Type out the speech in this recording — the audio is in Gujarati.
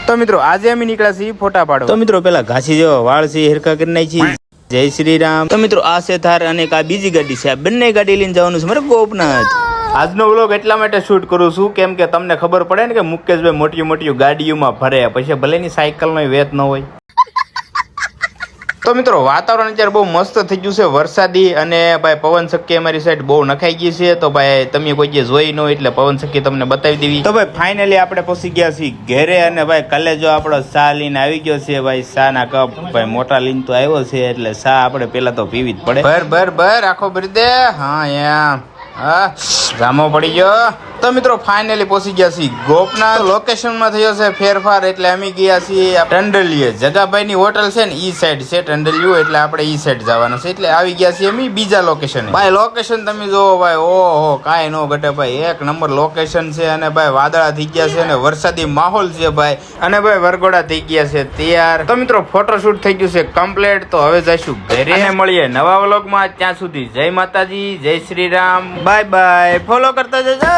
તો મિત્રો આજે અમે નીકળ્યા છીએ ફોટા પાડો. તો મિત્રો પેલા ઘાસી જેવા વાળ છે હેરકા કરી નાખી. જય શ્રી રામ. તો મિત્રો આ છે થાર અને આ બીજી ગાડી છે. આ બંને ગાડી લઈને જવાનું છે મારે ગોપનાથ. આજનો વ્લોગ એટલા માટે શૂટ કરું છું કેમ કે તમને ખબર પડે ને કે મુકેશભાઈ મોટી મોટી ગાડીઓમાં ફરે, પછી ભલેની સાયકલનો વેત ન હોય. તો મિત્રો વાતાવરણ અત્યારે બહુ મસ્ત થઈ ગયું છે, વરસાદી, અને ભાઈ પવન ચક્કી અમારી સાઈડ બહુ નખાઈ ગઈ છે. તો ભાઈ તમે કોઈ જે જોઈ ન હોય એટલે પવન ચક્કી તમને બતાવી દેવી. તો ભાઈ ફાઇનલી આપણે પહોંચી ગયા છીએ ઘરે, અને ભાઈ કાલે જો આપણો ચા લઈને આવી ગયો છે. ભાઈ ચા ના કપ ભાઈ મોટા લઈને તો આવ્યો છે, એટલે ચા આપણે પેલા તો પીવી જ પડે. બર આખો ભરી દે. હા એમ હા જામો પડી ગયો. તો મિત્રો ફાઇનલી પહોંચી ગયા છીએ ગોપનાથ. લોકેશનમાં થયો છે ફેરફાર, એટલે અમે ગયા છીએ ટંડલીએ. જગાભાઈ ની હોટલ છે ને ઈ સાઈડ છે ટંડલિયું, એટલે આપણે ઈ સાઈડ જવાનું છે. એટલે આવી ગયા છીએ અમે બીજા લોકેશન. ભાઈ લોકેશન તમે જોવો ભાઈ, ઓહો કાંઈ નો ઘટે ભાઈ, એક નંબર લોકેશન છે. અને ભાઈ વાદળા થઈ ગયા છે અને વરસાદી માહોલ છે ભાઈ, અને ભાઈ વરઘોડા થઈ ગયા છે તૈયાર. તો મિત્રો ફોટોશૂટ થઈ ગયું છે કમ્પ્લીટ. તો હવે જઈશું ઘરે અને મળીએ નવા વ્લોગમાં. ત્યાં સુધી જય માતાજી, જય Shri Ram, bye bye. Follow કરતા જજો.